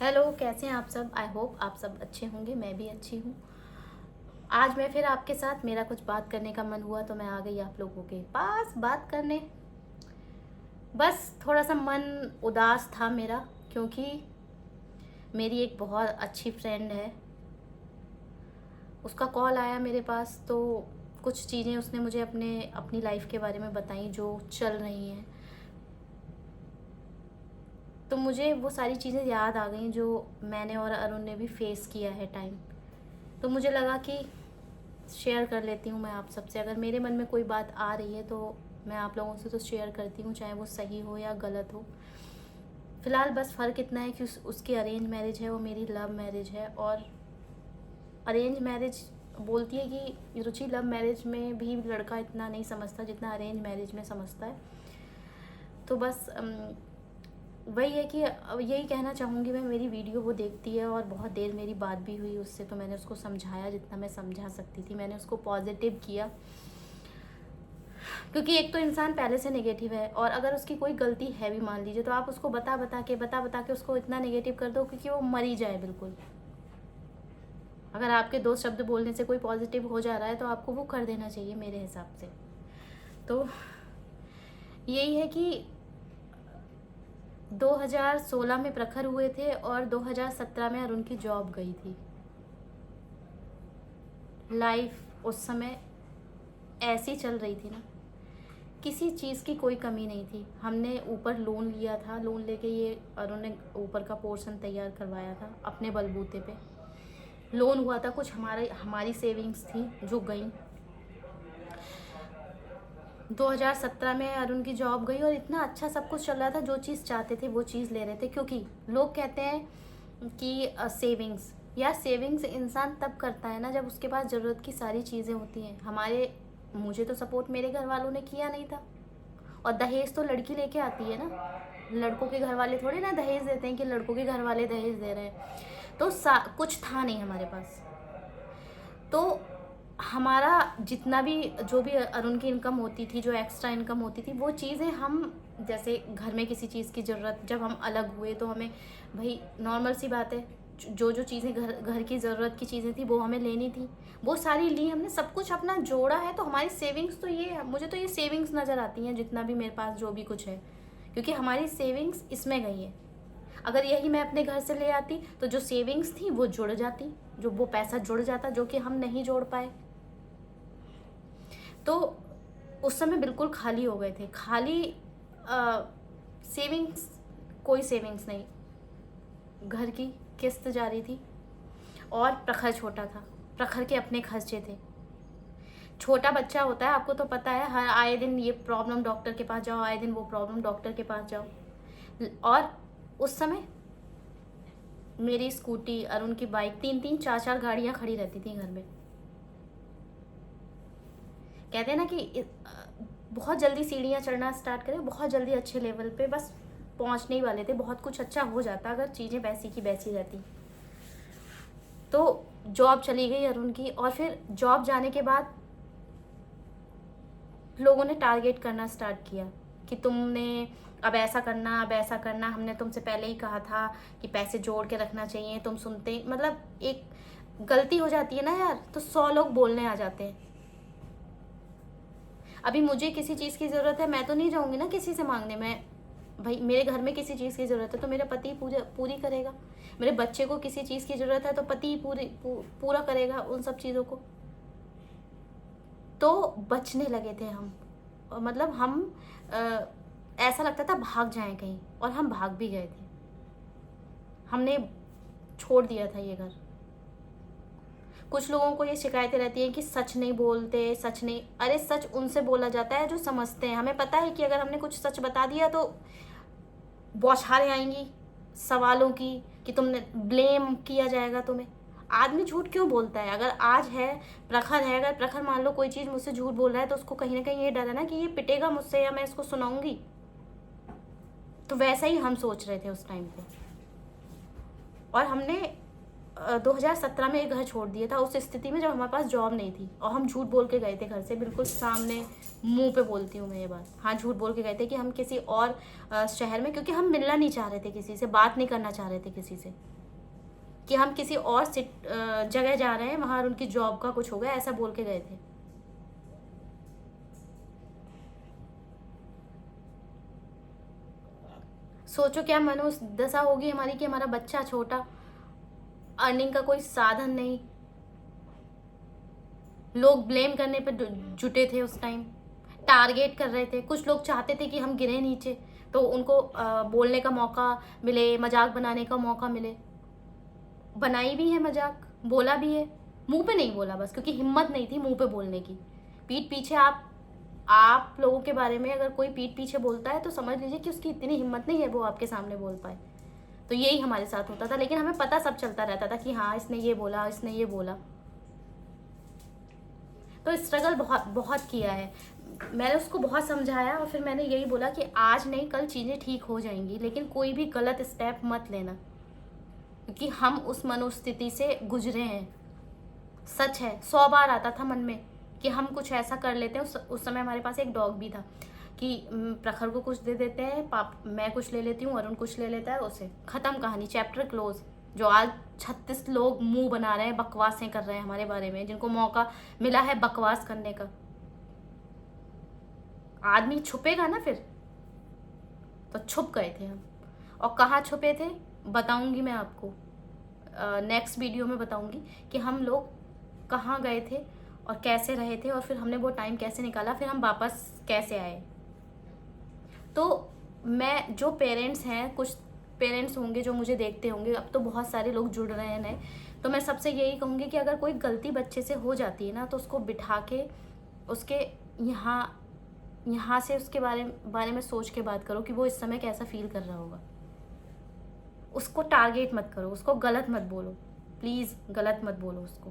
Hello, कैसे हैं आप सब। आई होप आप सब अच्छे होंगे, मैं भी अच्छी हूँ। आज मैं फिर आपके साथ मेरा कुछ बात करने का मन हुआ तो मैं आ गई आप लोगों के पास बात करने। बस थोड़ा सा मन उदास था मेरा, क्योंकि मेरी एक बहुत अच्छी फ्रेंड है, उसका कॉल आया मेरे पास। तो कुछ चीज़ें उसने मुझे अपनी लाइफ के बारे में बताई जो चल रही हैं। तो मुझे वो सारी चीज़ें याद आ गई जो मैंने और अरुण ने भी फेस किया है टाइम। तो मुझे लगा कि शेयर कर लेती हूँ मैं आप सबसे। अगर मेरे मन में कोई बात आ रही है तो मैं आप लोगों से तो शेयर करती हूँ, चाहे वो सही हो या गलत हो। फ़िलहाल बस फ़र्क इतना है कि उसकी अरेंज मैरिज है और मेरी लव मैरिज है। और अरेंज मैरिज बोलती है कि रुचि लव मैरिज में भी लड़का इतना नहीं समझता जितना अरेंज मैरिज में समझता है। तो बस वही है कि यही कहना चाहूँगी मैं। मेरी वीडियो वो देखती है और बहुत देर मेरी बात भी हुई उससे, तो मैंने उसको समझाया जितना मैं समझा सकती थी। मैंने उसको पॉजिटिव किया, क्योंकि एक तो इंसान पहले से नेगेटिव है और अगर उसकी कोई गलती है भी मान लीजिए तो आप उसको बता बता के उसको इतना नेगेटिव कर दो कि वो मरी जाए बिल्कुल। अगर आपके 2 शब्द बोलने से कोई पॉजिटिव हो जा रहा है तो आपको वो कर देना चाहिए मेरे हिसाब से। तो यही है कि 2016 में प्रखर हुए थे और 2017 में अरुण की जॉब गई थी। लाइफ उस समय ऐसी चल रही थी ना, किसी चीज़ की कोई कमी नहीं थी। हमने ऊपर लोन लिया था, लोन लेके ये अरुण ने ऊपर का पोर्शन तैयार करवाया था अपने बलबूते पे। लोन हुआ था, कुछ हमारी सेविंग्स थी जो गई। 2017 में अरुण की जॉब गई और इतना अच्छा सब कुछ चल रहा था, जो चीज़ चाहते थे वो चीज़ ले रहे थे। क्योंकि लोग कहते हैं कि सेविंग्स, यार सेविंग्स इंसान तब करता है ना जब उसके पास ज़रूरत की सारी चीज़ें होती हैं। मुझे तो सपोर्ट मेरे घर वालों ने किया नहीं था। और दहेज तो लड़की लेके आती है ना, लड़कों के घर वाले थोड़े ना दहेज देते हैं कि लड़कों के घर वाले दहेज दे रहे हैं। तो कुछ था नहीं हमारे पास। तो हमारा जितना भी जो भी अरुण की इनकम होती थी, जो एक्स्ट्रा इनकम होती थी, वो चीज़ें हम जैसे घर में किसी चीज़ की ज़रूरत, जब हम अलग हुए तो हमें भाई नॉर्मल सी बात है, जो जो चीज़ें घर की ज़रूरत की चीज़ें थी वो हमें लेनी थी, वो सारी ली हमने। सब कुछ अपना जोड़ा है तो हमारी सेविंग्स तो ये, मुझे तो ये सेविंग्स नज़र आती हैं जितना भी मेरे पास जो भी कुछ है, क्योंकि हमारी सेविंग्स इसमें गई है। अगर यही मैं अपने घर से ले आती तो जो सेविंग्स थी वो जुड़ जाती, जो वो पैसा जुड़ जाता जो कि हम नहीं जोड़ पाए। तो उस समय बिल्कुल खाली हो गए थे, खाली सेविंग्स, कोई सेविंग्स नहीं। घर की किस्त जा रही थी और प्रखर छोटा था, प्रखर के अपने खर्चे थे। छोटा बच्चा होता है, आपको तो पता है, हर आए दिन ये प्रॉब्लम डॉक्टर के पास जाओ, आए दिन वो प्रॉब्लम डॉक्टर के पास जाओ। और उस समय मेरी स्कूटी, अरुण की बाइक, 3-3 4-4 गाड़ियाँ खड़ी रहती थी घर में। कहते हैं ना कि बहुत जल्दी सीढ़ियाँ चढ़ना स्टार्ट करें, बहुत जल्दी अच्छे लेवल पे बस पहुँचने ही वाले थे। बहुत कुछ अच्छा हो जाता अगर चीज़ें वैसी की वैसी रहती। तो जॉब चली गई अरुण की, और फिर जॉब जाने के बाद लोगों ने टारगेट करना स्टार्ट किया कि तुमने अब ऐसा करना, अब ऐसा करना, हमने तुमसे पहले ही कहा था कि पैसे जोड़ के रखना चाहिए, तुम सुनते। मतलब एक गलती हो जाती है ना यार, तो 100 लोग बोलने आ जाते हैं। अभी मुझे किसी चीज़ की ज़रूरत है, मैं तो नहीं जाऊँगी ना किसी से मांगने। मैं भाई, मेरे घर में किसी चीज़ की ज़रूरत है तो मेरा पति पूरी करेगा। मेरे बच्चे को किसी चीज़ की ज़रूरत है तो पति पूरा करेगा उन सब चीज़ों को। तो बचने लगे थे हम, और मतलब हम ऐसा लगता था भाग जाएं कहीं, और हम भाग भी गए थे। हमने छोड़ दिया था ये घर। कुछ लोगों को ये शिकायतें रहती हैं कि सच नहीं बोलते, सच नहीं। अरे सच उनसे बोला जाता है जो समझते हैं। हमें पता है कि अगर हमने कुछ सच बता दिया तो बौछारें आएंगी सवालों की, कि तुमने ब्लेम किया जाएगा तुम्हें। आदमी झूठ क्यों बोलता है? अगर आज है प्रखर है, अगर प्रखर मान लो कोई चीज़ मुझसे झूठ बोल रहा है तो उसको कहीं ना कहीं ये डर है ना कि ये पिटेगा मुझसे या मैं इसको सुनाऊंगी। तो वैसा ही हम सोच रहे थे उस टाइम पे। और हमने 2017 में एक घर छोड़ दिया था, उस स्थिति में जब हमारे पास जॉब नहीं थी, और हम झूठ बोल के गए थे घर से, बिल्कुल सामने मुंह पे बोलती हूँ मैं ये बात। हाँ, झूठ बोल के गए थे कि हम किसी और शहर में, क्योंकि हम मिलना नहीं चाह रहे थे किसी से, बात नहीं करना चाह रहे थे किसी से। कि हम किसी और जगह जा रहे हैं, वहाँ उनकी जॉब का कुछ हो गया, ऐसा बोल के गए थे। सोचो क्या मनोदशा होगी हमारी कि हमारा बच्चा छोटा, अर्निंग का कोई साधन नहीं, लोग ब्लेम करने पे जुटे थे उस टाइम, टारगेट कर रहे थे। कुछ लोग चाहते थे कि हम गिरे नीचे, तो उनको बोलने का मौका मिले, मजाक बनाने का मौका मिले। बनाई भी है मजाक, बोला भी है, मुंह पे नहीं बोला बस, क्योंकि हिम्मत नहीं थी मुंह पे बोलने की। पीठ पीछे आप लोगों के बारे में अगर कोई पीठ पीछे बोलता है तो समझ लीजिए कि उसकी इतनी हिम्मत नहीं है वो आपके सामने बोल पाए। तो यही हमारे साथ होता था, लेकिन हमें पता सब चलता रहता था कि हाँ इसने ये बोला, इसने ये बोला। तो स्ट्रगल बहुत बहुत किया है मैंने, उसको बहुत समझाया, और फिर मैंने यही बोला कि आज नहीं कल चीज़ें ठीक हो जाएंगी, लेकिन कोई भी गलत स्टेप मत लेना, क्योंकि हम उस मनोस्थिति से गुजरे हैं। सच है, 100 बार आता था मन में कि हम कुछ ऐसा कर लेते हैं। उस समय हमारे पास एक डॉग भी था कि प्रखर को कुछ दे देते हैं, मैं कुछ ले लेती हूँ, अरुण कुछ ले लेता है, उसे ख़त्म कहानी, चैप्टर क्लोज। जो आज 36 लोग मुंह बना रहे हैं, बकवासें कर रहे हैं हमारे बारे में, जिनको मौका मिला है बकवास करने का। आदमी छुपेगा ना फिर, तो छुप गए थे हम। और कहाँ छुपे थे बताऊंगी मैं आपको, नेक्स्ट वीडियो में बताऊंगी कि हम लोग कहाँ गए थे और कैसे रहे थे, और फिर हमने वो टाइम कैसे निकाला, फिर हम वापस कैसे आए। तो मैं, जो पेरेंट्स हैं, कुछ पेरेंट्स होंगे जो मुझे देखते होंगे, अब तो बहुत सारे लोग जुड़ रहे हैं नए, तो मैं सबसे यही कहूँगी कि अगर कोई गलती बच्चे से हो जाती है ना, तो उसको बिठा के उसके यहाँ से उसके बारे में सोच के बात करो कि वो इस समय कैसा फील कर रहा होगा। उसको टारगेट मत करो, उसको गलत मत बोलो, प्लीज़ गलत मत बोलो उसको,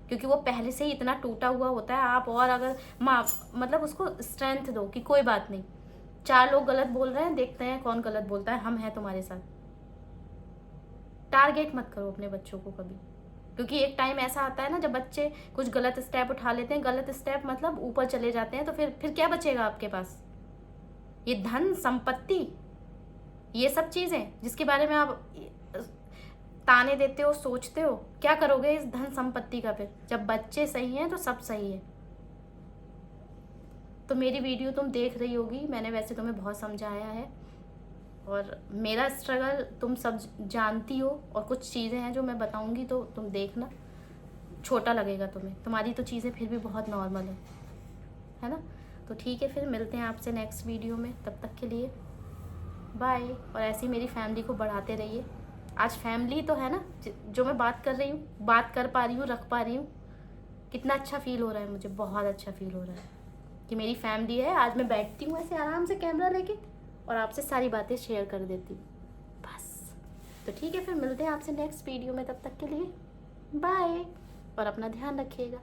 क्योंकि वो पहले से ही इतना टूटा हुआ होता है। आप और अगर मतलब उसको स्ट्रेंथ दो कि कोई बात नहीं, 4 लोग गलत बोल रहे हैं, देखते हैं कौन गलत बोलता है, हम हैं तुम्हारे साथ। टारगेट मत करो अपने बच्चों को कभी, क्योंकि एक टाइम ऐसा आता है ना जब बच्चे कुछ गलत स्टेप उठा लेते हैं, गलत स्टेप मतलब ऊपर चले जाते हैं, तो फिर क्या बचेगा आपके पास? ये धन संपत्ति, ये सब चीज़ें जिसके बारे में आप ताने देते हो, सोचते हो, क्या करोगे इस धन संपत्ति का फिर? जब बच्चे सही हैं तो सब सही है। तो मेरी वीडियो तुम देख रही होगी, मैंने वैसे तुम्हें बहुत समझाया है, और मेरा स्ट्रगल तुम सब जानती हो, और कुछ चीज़ें हैं जो मैं बताऊंगी तो तुम देखना, छोटा लगेगा तुम्हें, तुम्हारी तो चीज़ें फिर भी बहुत नॉर्मल है ना। तो ठीक है, फिर मिलते हैं आपसे नेक्स्ट वीडियो में, तब तक के लिए बाय। और ऐसी मेरी फैमिली को बढ़ाते रहिए। आज फैमिली तो है ना, जो मैं बात कर रही हूँ, बात कर पा रही हूँ, रख पा रही हूँ, कितना अच्छा फील हो रहा है मुझे, बहुत अच्छा फील हो रहा है कि मेरी फैमिली है। आज मैं बैठती हूँ ऐसे आराम से कैमरा लेके और आपसे सारी बातें शेयर कर देती हूँ बस। तो ठीक है, फिर मिलते हैं आपसे नेक्स्ट वीडियो में, तब तक के लिए बाय, और अपना ध्यान रखिएगा।